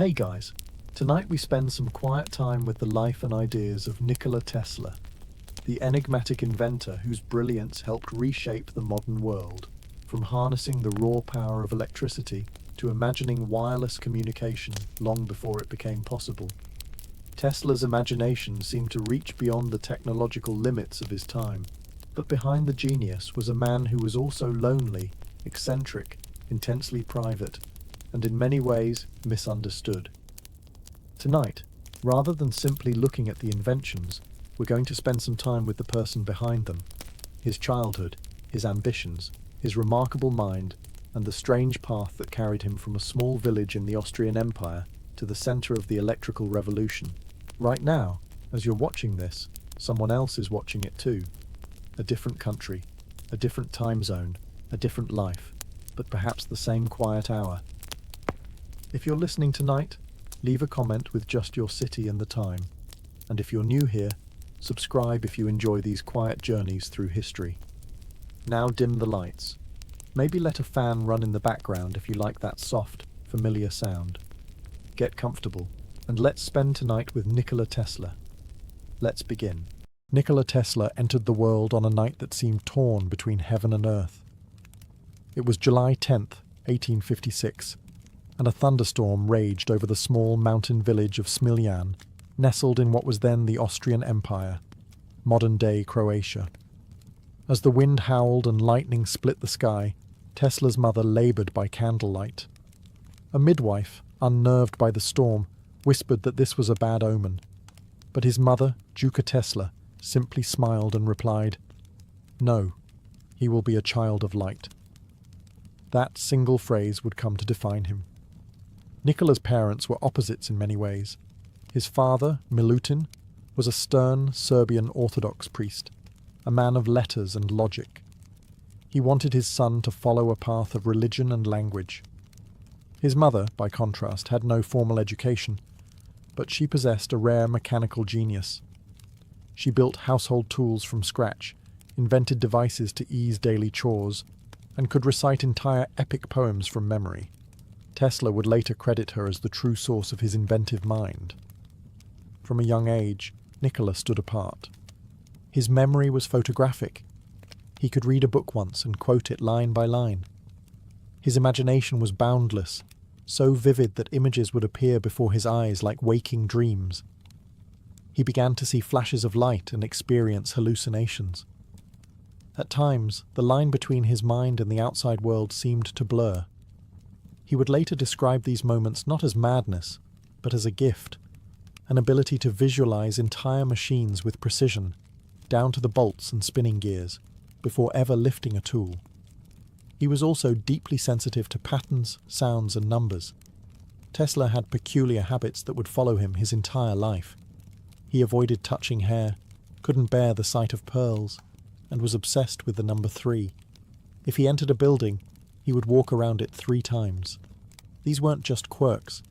Hey guys, tonight we spend some quiet time with the life and ideas of Nikola Tesla, the enigmatic inventor whose brilliance helped reshape the modern world, from harnessing the raw power of electricity to imagining wireless communication long before it became possible. Tesla's imagination seemed to reach beyond the technological limits of his time, but behind the genius was a man who was also lonely, eccentric, intensely private, and in many ways misunderstood. Tonight, rather than simply looking at the inventions, we're going to spend some time with the person behind them, his childhood, his ambitions, his remarkable mind, and the strange path that carried him from a small village in the Austrian Empire to the center of the electrical revolution. Right now, as you're watching this, someone else is watching it too. A different country, a different time zone, a different life, but perhaps the same quiet hour. If you're listening tonight, leave a comment with just your city and the time. And if you're new here, subscribe if you enjoy these quiet journeys through history. Now dim the lights. Maybe let a fan run in the background if you like that soft, familiar sound. Get comfortable, and let's spend tonight with Nikola Tesla. Let's begin. Nikola Tesla entered the world on a night that seemed torn between heaven and earth. It was July 10th, 1856, and a thunderstorm raged over the small mountain village of Smiljan, nestled in what was then the Austrian Empire, modern-day Croatia. As the wind howled and lightning split the sky, Tesla's mother labored by candlelight. A midwife, unnerved by the storm, whispered that this was a bad omen. But his mother, Nikola Tesla, simply smiled and replied, "No, he will be a child of light." That single phrase would come to define him. Nikola's parents were opposites in many ways. His father, Milutin, was a stern Serbian Orthodox priest, a man of letters and logic. He wanted his son to follow a path of religion and language. His mother, by contrast, had no formal education, but she possessed a rare mechanical genius. She built household tools from scratch, invented devices to ease daily chores, and could recite entire epic poems from memory. Tesla would later credit her as the true source of his inventive mind. From a young age, Nikola stood apart. His memory was photographic. He could read a book once and quote it line by line. His imagination was boundless, so vivid that images would appear before his eyes like waking dreams. He began to see flashes of light and experience hallucinations. At times, the line between his mind and the outside world seemed to blur. He would later describe these moments not as madness, but as a gift, an ability to visualize entire machines with precision, down to the bolts and spinning gears, before ever lifting a tool. He was also deeply sensitive to patterns, sounds, and numbers. Tesla had peculiar habits that would follow him his entire life. He avoided touching hair, couldn't bear the sight of pearls, and was obsessed with the number 3. If he entered a building, he would walk around it 3 times. These weren't just quirks.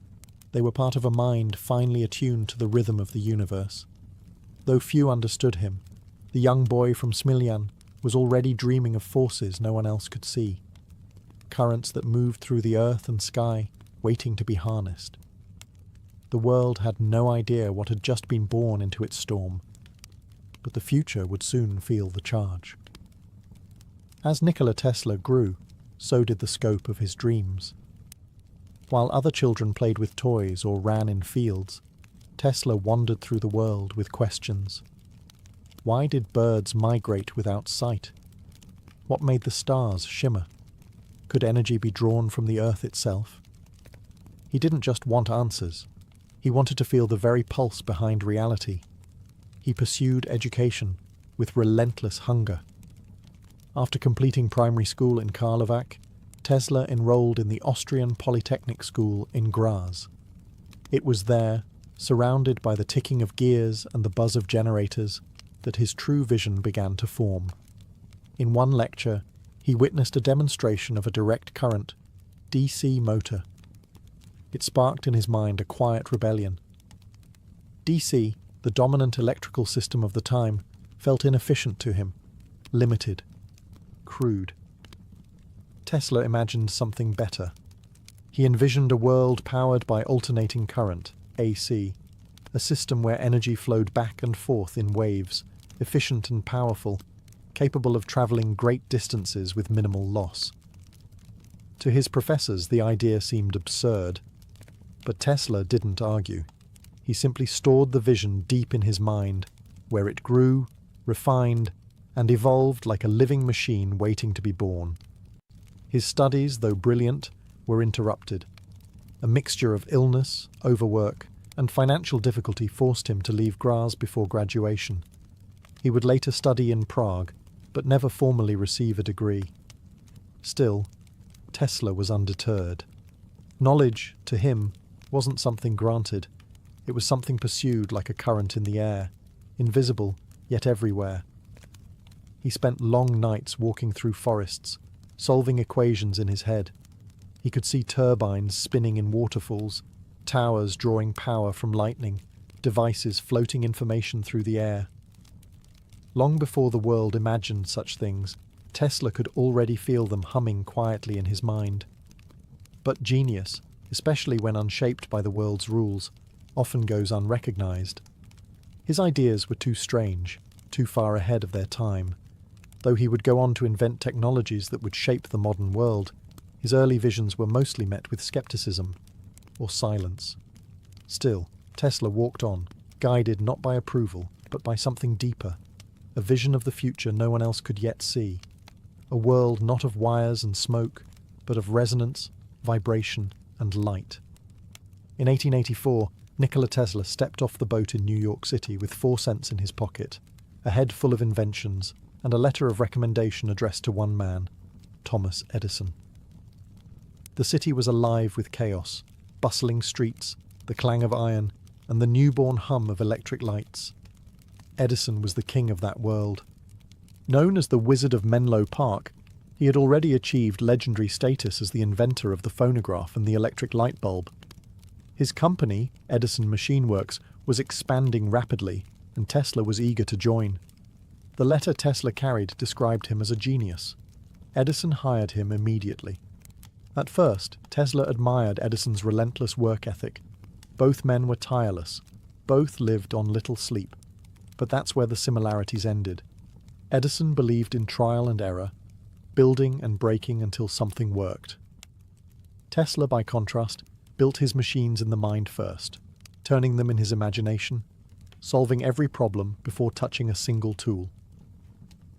They were part of a mind finely attuned to the rhythm of the universe. Though few understood him, the young boy from Smiljan was already dreaming of forces no one else could see. Currents that moved through the earth and sky, waiting to be harnessed. The world had no idea what had just been born into its storm, but the future would soon feel the charge. As Nikola Tesla grew, so did the scope of his dreams. While other children played with toys or ran in fields, Tesla wandered through the world with questions. Why did birds migrate without sight? What made the stars shimmer? Could energy be drawn from the earth itself? He didn't just want answers. He wanted to feel the very pulse behind reality. He pursued education with relentless hunger. After completing primary school in Karlovac, Tesla enrolled in the Austrian Polytechnic School in Graz. It was there, surrounded by the ticking of gears and the buzz of generators, that his true vision began to form. In one lecture, he witnessed a demonstration of a direct current, DC motor. It sparked in his mind a quiet rebellion. DC, the dominant electrical system of the time, felt inefficient to him, limited, crude. Tesla imagined something better. He envisioned a world powered by alternating current, AC, a system where energy flowed back and forth in waves, efficient and powerful, capable of traveling great distances with minimal loss. To his professors, the idea seemed absurd, but Tesla didn't argue. He simply stored the vision deep in his mind, where it grew, refined, and evolved like a living machine waiting to be born. His studies, though brilliant, were interrupted. A mixture of illness, overwork, and financial difficulty forced him to leave Graz before graduation. He would later study in Prague, but never formally receive a degree. Still, Tesla was undeterred. Knowledge, to him, wasn't something granted. It was something pursued like a current in the air, invisible, yet everywhere. He spent long nights walking through forests, solving equations in his head. He could see turbines spinning in waterfalls, towers drawing power from lightning, devices floating information through the air. Long before the world imagined such things, Tesla could already feel them humming quietly in his mind. But genius, especially when unshaped by the world's rules, often goes unrecognized. His ideas were too strange, too far ahead of their time. Though he would go on to invent technologies that would shape the modern world, his early visions were mostly met with skepticism or silence. Still, Tesla walked on, guided not by approval, but by something deeper, a vision of the future no one else could yet see, a world not of wires and smoke, but of resonance, vibration, and light. In 1884, Nikola Tesla stepped off the boat in New York City with 4 cents in his pocket, a head full of inventions, and a letter of recommendation addressed to one man, Thomas Edison. The city was alive with chaos, bustling streets, the clang of iron, and the newborn hum of electric lights. Edison was the king of that world. Known as the Wizard of Menlo Park, he had already achieved legendary status as the inventor of the phonograph and the electric light bulb. His company, Edison Machine Works, was expanding rapidly, and Tesla was eager to join. The letter Tesla carried described him as a genius. Edison hired him immediately. At first, Tesla admired Edison's relentless work ethic. Both men were tireless. Both lived on little sleep. But that's where the similarities ended. Edison believed in trial and error, building and breaking until something worked. Tesla, by contrast, built his machines in the mind first, turning them in his imagination, solving every problem before touching a single tool.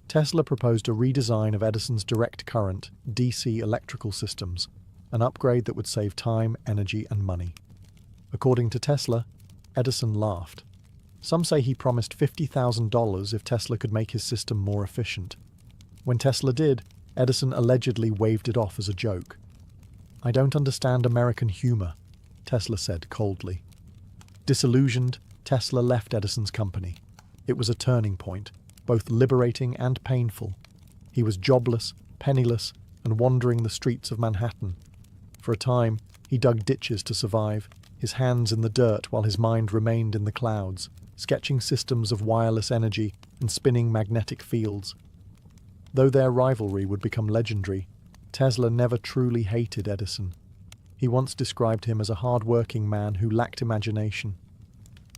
Tesla proposed a redesign of Edison's direct current, DC electrical systems, an upgrade that would save time, energy, and money. According to Tesla, Edison laughed. Some say he promised $50,000 if Tesla could make his system more efficient. When Tesla did, Edison allegedly waved it off as a joke. "I don't understand American humor," Tesla said coldly. Disillusioned, Tesla left Edison's company. It was a turning point, both liberating and painful. He was jobless, penniless, and wandering the streets of Manhattan. For a time, he dug ditches to survive, his hands in the dirt while his mind remained in the clouds, sketching systems of wireless energy and spinning magnetic fields. Though their rivalry would become legendary, Tesla never truly hated Edison. He once described him as a hard-working man who lacked imagination.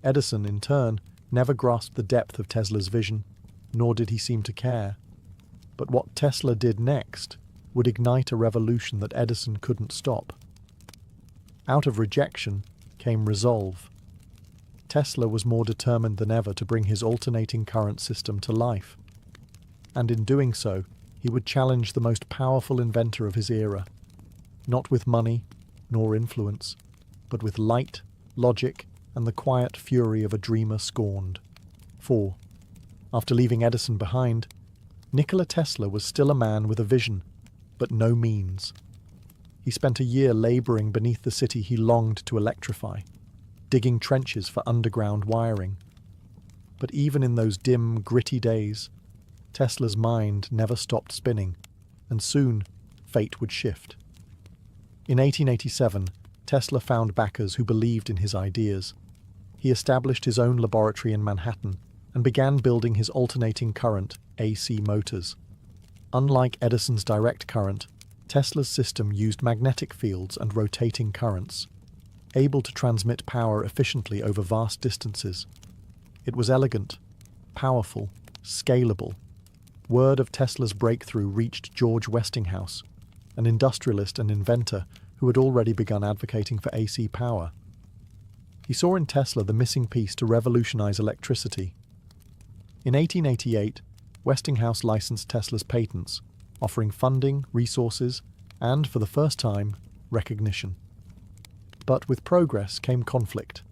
Edison, in turn, never grasped the depth of Tesla's vision, nor did he seem to care. But what Tesla did next would ignite a revolution that Edison couldn't stop. Out of rejection came resolve. Tesla was more determined than ever to bring his alternating current system to life. And in doing so, he would challenge the most powerful inventor of his era, not with money nor influence, but with light, logic, and the quiet fury of a dreamer scorned. For, after leaving Edison behind, Nikola Tesla was still a man with a vision, but no means. He spent a year laboring beneath the city he longed to electrify, digging trenches for underground wiring. But even in those dim, gritty days, Tesla's mind never stopped spinning, and soon fate would shift. In 1887, Tesla found backers who believed in his ideas. He established his own laboratory in Manhattan and began building his alternating current AC motors. Unlike Edison's direct current, Tesla's system used magnetic fields and rotating currents, able to transmit power efficiently over vast distances. It was elegant, powerful, scalable. Word of Tesla's breakthrough reached George Westinghouse, an industrialist and inventor who had already begun advocating for AC power. He saw in Tesla the missing piece to revolutionize electricity. In 1888, Westinghouse licensed Tesla's patents, offering funding, resources, and, for the first time, recognition. But with progress came conflict.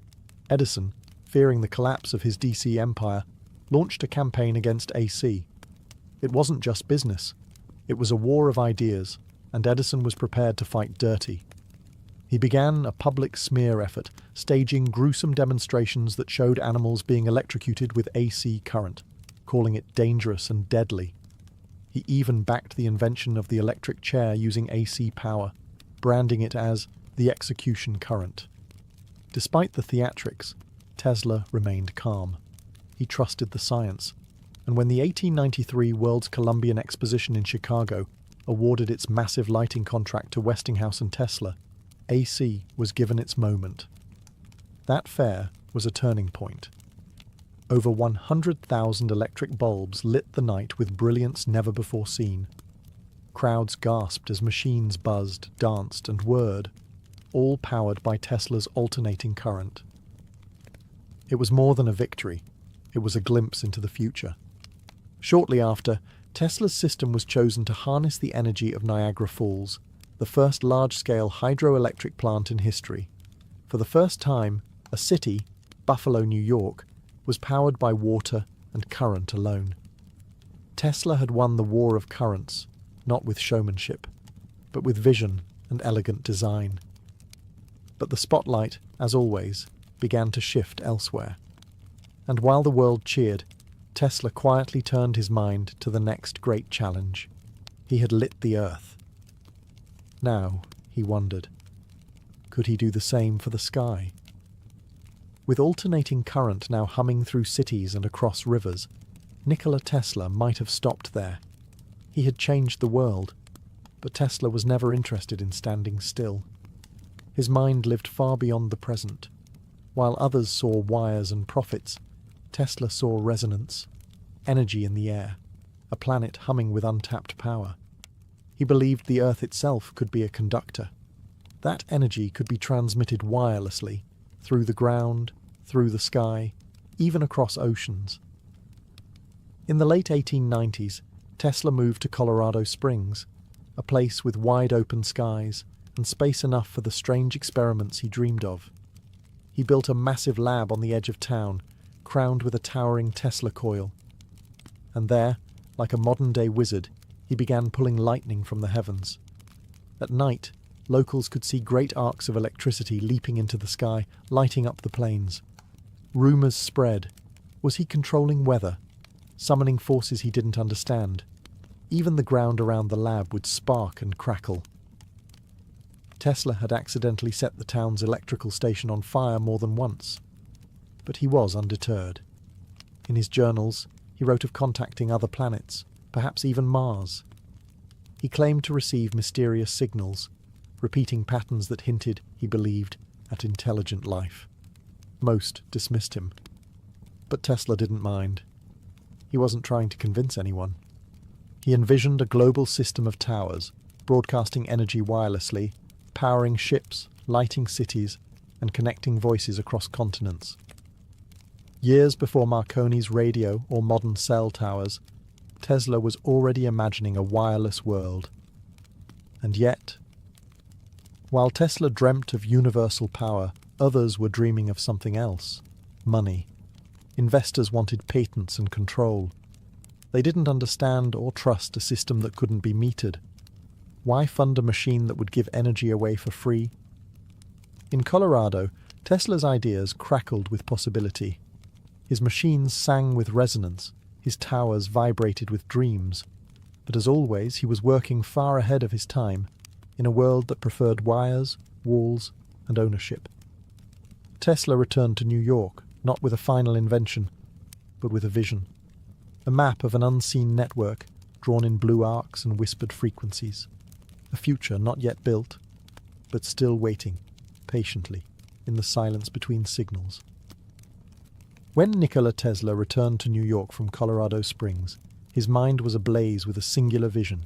Edison, fearing the collapse of his DC empire, launched a campaign against AC. It wasn't just business. It was a war of ideas, and Edison was prepared to fight dirty. He began a public smear effort, staging gruesome demonstrations that showed animals being electrocuted with AC current, calling it dangerous and deadly. He even backed the invention of the electric chair using AC power, branding it as the execution current. Despite the theatrics, Tesla remained calm. He trusted the science, and when the 1893 World's Columbian Exposition in Chicago awarded its massive lighting contract to Westinghouse and Tesla, AC was given its moment. That fair was a turning point. Over 100,000 electric bulbs lit the night with brilliance never before seen. Crowds gasped as machines buzzed, danced, and whirred, all powered by Tesla's alternating current. It was more than a victory. It was a glimpse into the future. Shortly after, Tesla's system was chosen to harness the energy of Niagara Falls, the first large-scale hydroelectric plant in history. For the first time, a city, Buffalo, New York, was powered by water and current alone. Tesla had won the war of currents, not with showmanship, but with vision and elegant design. But the spotlight, as always, began to shift elsewhere. And while the world cheered, Tesla quietly turned his mind to the next great challenge. He had lit the Earth. Now, he wondered, could he do the same for the sky? With alternating current now humming through cities and across rivers, Nikola Tesla might have stopped there. He had changed the world, but Tesla was never interested in standing still. His mind lived far beyond the present. While others saw wires and profits, Tesla saw resonance, energy in the air, a planet humming with untapped power. He believed the Earth itself could be a conductor. That energy could be transmitted wirelessly, through the ground, through the sky, even across oceans. In the late 1890s, Tesla moved to Colorado Springs, a place with wide open skies and space enough for the strange experiments he dreamed of. He built a massive lab on the edge of town, crowned with a towering Tesla coil. And there, like a modern-day wizard, he began pulling lightning from the heavens. At night, locals could see great arcs of electricity leaping into the sky, lighting up the plains. Rumours spread. Was he controlling weather, summoning forces he didn't understand? Even the ground around the lab would spark and crackle. Tesla had accidentally set the town's electrical station on fire more than once. But he was undeterred. In his journals, he wrote of contacting other planets, perhaps even Mars. He claimed to receive mysterious signals, repeating patterns that hinted, he believed, at intelligent life. Most dismissed him. But Tesla didn't mind. He wasn't trying to convince anyone. He envisioned a global system of towers, broadcasting energy wirelessly, powering ships, lighting cities, and connecting voices across continents. Years before Marconi's radio or modern cell towers, Tesla was already imagining a wireless world. And yet, while Tesla dreamt of universal power, others were dreaming of something else: money. Investors wanted patents and control. They didn't understand or trust a system that couldn't be metered. Why fund a machine that would give energy away for free? In Colorado, Tesla's ideas crackled with possibility. His machines sang with resonance, his towers vibrated with dreams. But as always, he was working far ahead of his time, in a world that preferred wires, walls, and ownership. Tesla returned to New York, not with a final invention, but with a vision. A map of an unseen network, drawn in blue arcs and whispered frequencies. a future not yet built, but still waiting, patiently, in the silence between signals. When Nikola Tesla returned to New York from Colorado Springs, his mind was ablaze with a singular vision: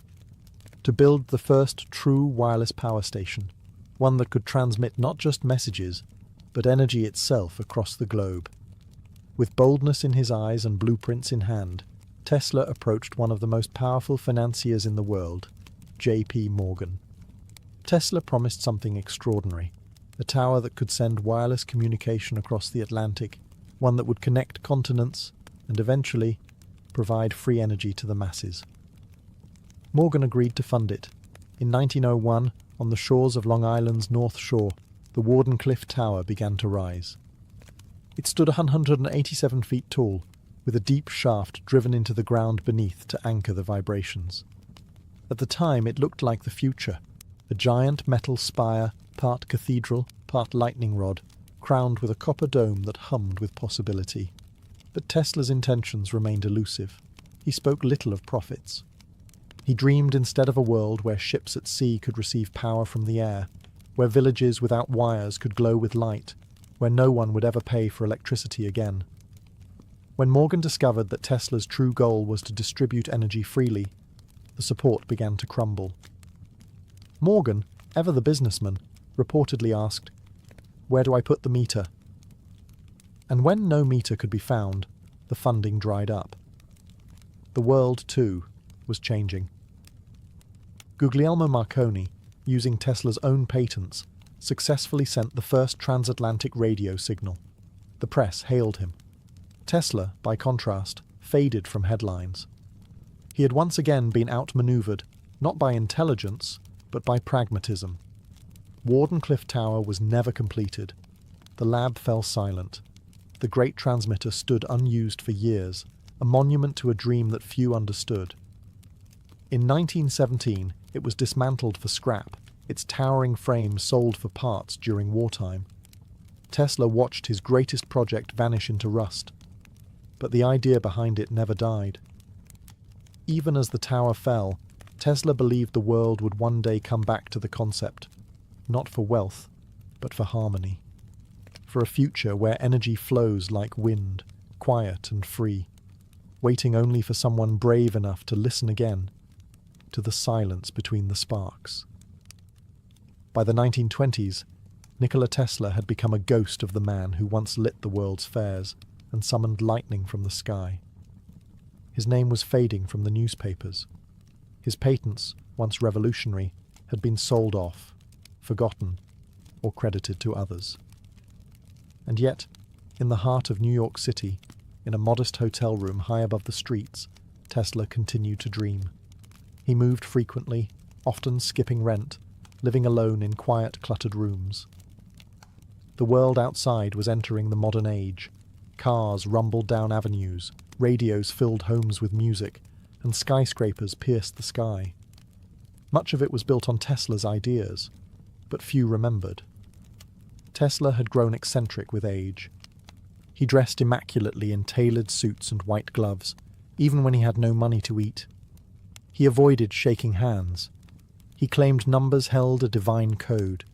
to build the first true wireless power station, one that could transmit not just messages, but energy itself across the globe. With boldness in his eyes and blueprints in hand, Tesla approached one of the most powerful financiers in the world, J.P. Morgan. Tesla promised something extraordinary: a tower that could send wireless communication across the Atlantic, one that would connect continents and eventually provide free energy to the masses. Morgan agreed to fund it. In 1901, on the shores of Long Island's North Shore, the Wardenclyffe Tower began to rise. It stood 187 feet tall, with a deep shaft driven into the ground beneath to anchor the vibrations. At the time, it looked like the future: a giant metal spire, part cathedral, part lightning rod, crowned with a copper dome that hummed with possibility. But Tesla's intentions remained elusive. He spoke little of profits. He dreamed instead of a world where ships at sea could receive power from the air, where villages without wires could glow with light, where no one would ever pay for electricity again. When Morgan discovered that Tesla's true goal was to distribute energy freely, the support began to crumble. Morgan, ever the businessman, reportedly asked, "Where do I put the meter?" And when no meter could be found, the funding dried up. The world, too, was changing. Guglielmo Marconi, using Tesla's own patents, successfully sent the first transatlantic radio signal. The press hailed him. Tesla, by contrast, faded from headlines. He had once again been outmaneuvered, not by intelligence, but by pragmatism. Wardenclyffe Tower was never completed. The lab fell silent. The great transmitter stood unused for years, a monument to a dream that few understood. In 1917, it was dismantled for scrap, its towering frame sold for parts during wartime. Tesla watched his greatest project vanish into rust, but the idea behind it never died. Even as the tower fell, Tesla believed the world would one day come back to the concept, not for wealth, but for harmony. For a future where energy flows like wind, quiet and free, waiting only for someone brave enough to listen again to the silence between the sparks. By the 1920s, Nikola Tesla had become a ghost of the man who once lit the world's fairs and summoned lightning from the sky. His name was fading from the newspapers. His patents, once revolutionary, had been sold off, forgotten, or credited to others. And yet, in the heart of New York City, in a modest hotel room high above the streets, Tesla continued to dream. He moved frequently, often skipping rent, living alone in quiet, cluttered rooms. The world outside was entering the modern age. Cars rumbled down avenues, radios filled homes with music, and skyscrapers pierced the sky. Much of it was built on Tesla's ideas, but few remembered. Tesla had grown eccentric with age. He dressed immaculately in tailored suits and white gloves, even when he had no money to eat. He avoided shaking hands. He claimed numbers held a divine code,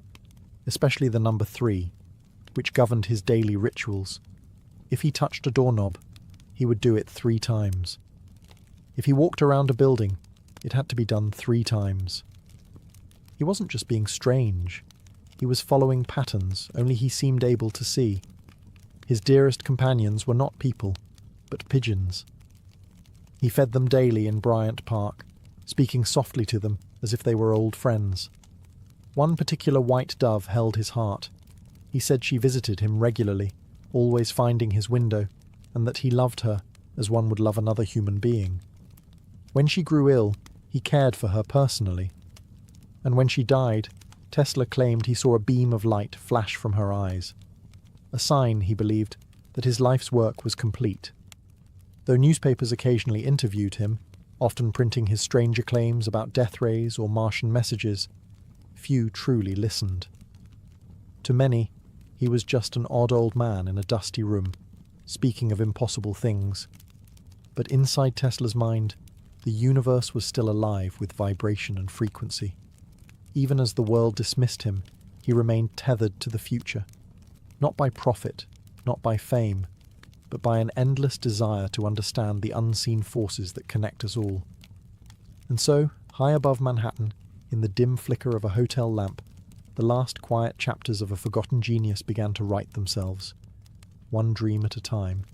especially the number 3, which governed his daily rituals. If he touched a doorknob, he would do it 3 times. If he walked around a building, it had to be done 3 times. He wasn't just being strange. He was following patterns only he seemed able to see. His dearest companions were not people, but pigeons. He fed them daily in Bryant Park, speaking softly to them as if they were old friends. One particular white dove held his heart. He said she visited him regularly, always finding his window, and that he loved her as one would love another human being. When she grew ill, he cared for her personally. And when she died, Tesla claimed he saw a beam of light flash from her eyes. A sign, he believed, that his life's work was complete. Though newspapers occasionally interviewed him, often printing his stranger claims about death rays or Martian messages, few truly listened. To many, he was just an odd old man in a dusty room, speaking of impossible things. But inside Tesla's mind, the universe was still alive with vibration and frequency. Even as the world dismissed him, he remained tethered to the future, not by profit, not by fame, but by an endless desire to understand the unseen forces that connect us all. And so, high above Manhattan, in the dim flicker of a hotel lamp, the last quiet chapters of a forgotten genius began to write themselves, one dream at a time.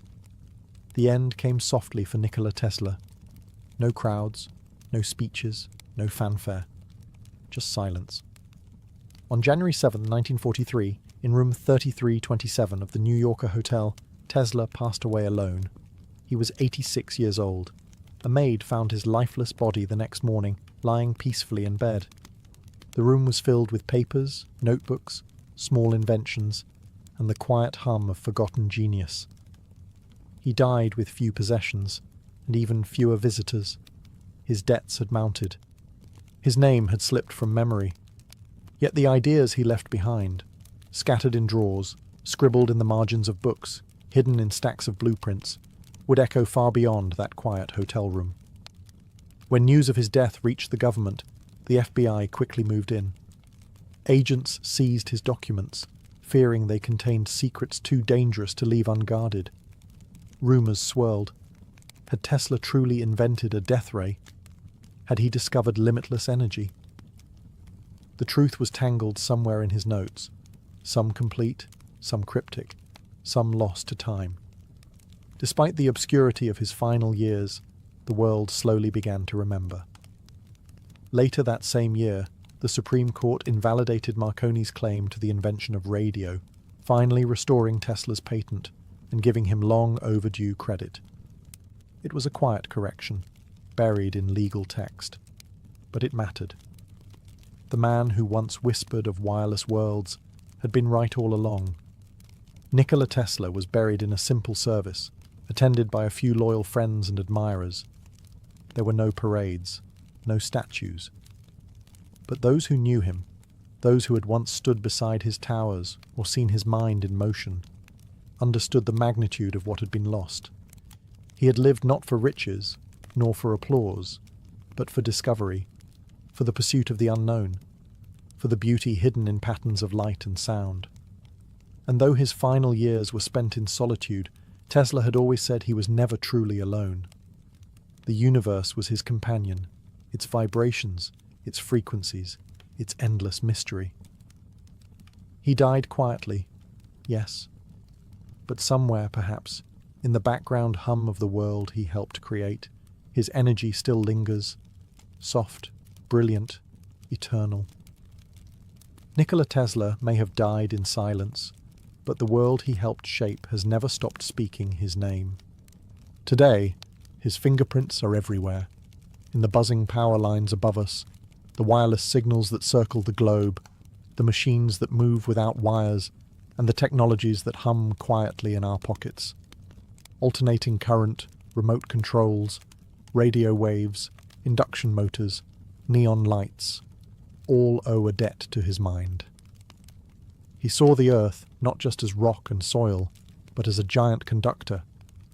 The end came softly for Nikola Tesla. No crowds, no speeches, no fanfare. Just silence. On January 7, 1943, in room 3327 of the New Yorker Hotel, Tesla passed away alone. He was 86 years old. A maid found his lifeless body the next morning, lying peacefully in bed. The room was filled with papers, notebooks, small inventions, and the quiet hum of forgotten genius. He died with few possessions, and even fewer visitors. His debts had mounted. His name had slipped from memory. Yet the ideas he left behind, scattered in drawers, scribbled in the margins of books, hidden in stacks of blueprints, would echo far beyond that quiet hotel room. When news of his death reached the government, the FBI quickly moved in. Agents seized his documents, fearing they contained secrets too dangerous to leave unguarded. Rumors swirled. Had Tesla truly invented a death ray? Had he discovered limitless energy? The truth was tangled somewhere in his notes, some complete, some cryptic, some lost to time. Despite the obscurity of his final years, the world slowly began to remember. Later that same year, the Supreme Court invalidated Marconi's claim to the invention of radio, finally restoring Tesla's patent and giving him long overdue credit. It was a quiet correction, buried in legal text, but it mattered. The man who once whispered of wireless worlds had been right all along. Nikola Tesla was buried in a simple service, attended by a few loyal friends and admirers. There were no parades, no statues. But those who knew him, those who had once stood beside his towers or seen his mind in motion, understood the magnitude of what had been lost. He had lived not for riches, nor for applause, but for discovery, for the pursuit of the unknown, for the beauty hidden in patterns of light and sound. And though his final years were spent in solitude, Tesla had always said he was never truly alone. The universe was his companion, its vibrations, its frequencies, its endless mystery. He died quietly, yes, but somewhere, perhaps, in the background hum of the world he helped create, his energy still lingers, soft, brilliant, eternal. Nikola Tesla may have died in silence, but the world he helped shape has never stopped speaking his name. Today, his fingerprints are everywhere, in the buzzing power lines above us, the wireless signals that circle the globe, the machines that move without wires, and the technologies that hum quietly in our pockets. Alternating current, remote controls, radio waves, induction motors, neon lights, all owe a debt to his mind. He saw the earth not just as rock and soil, but as a giant conductor,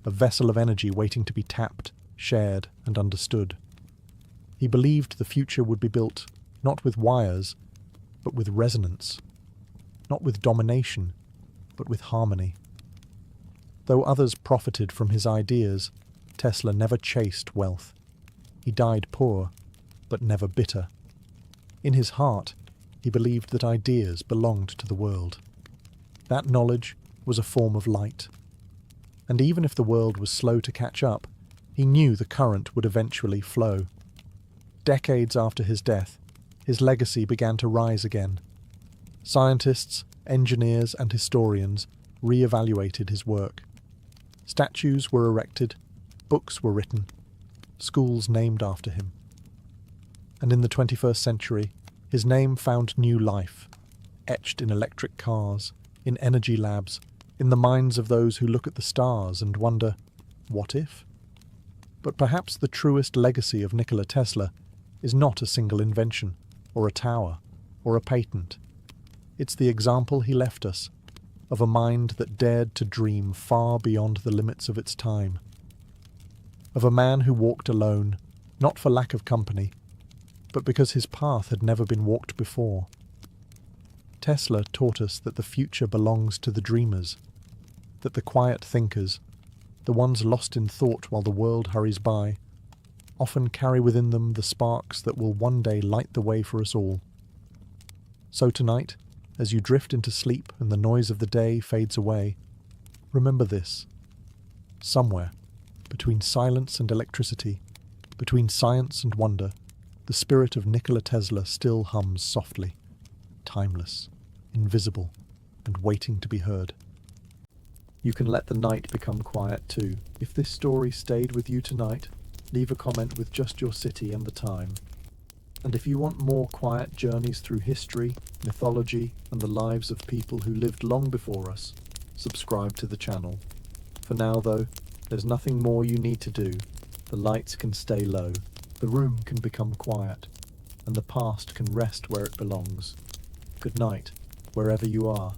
a vessel of energy waiting to be tapped, shared, and understood. He believed the future would be built not with wires, but with resonance, not with domination, but with harmony. Though others profited from his ideas, Tesla never chased wealth. He died poor, but never bitter. In his heart, he believed that ideas belonged to the world. That knowledge was a form of light. And even if the world was slow to catch up, he knew the current would eventually flow. Decades after his death, his legacy began to rise again. Scientists, engineers, and historians re-evaluated his work. Statues were erected, books were written, schools named after him. And in the 21st century, his name found new life, etched in electric cars, in energy labs, in the minds of those who look at the stars and wonder, what if? But perhaps the truest legacy of Nikola Tesla is not a single invention, or a tower, or a patent. It's the example he left us, of a mind that dared to dream far beyond the limits of its time. Of a man who walked alone, not for lack of company, but because his path had never been walked before. Tesla taught us that the future belongs to the dreamers, that the quiet thinkers, the ones lost in thought while the world hurries by, often carry within them the sparks that will one day light the way for us all. So tonight, as you drift into sleep and the noise of the day fades away, remember this. Somewhere, between silence and electricity, between science and wonder, the spirit of Nikola Tesla still hums softly, timeless, invisible, and waiting to be heard. You can let the night become quiet too. If this story stayed with you tonight, leave a comment with just your city and the time. And if you want more quiet journeys through history, mythology, and the lives of people who lived long before us, subscribe to the channel. For now though, there's nothing more you need to do. The lights can stay low, the room can become quiet, and the past can rest where it belongs. Good night, wherever you are.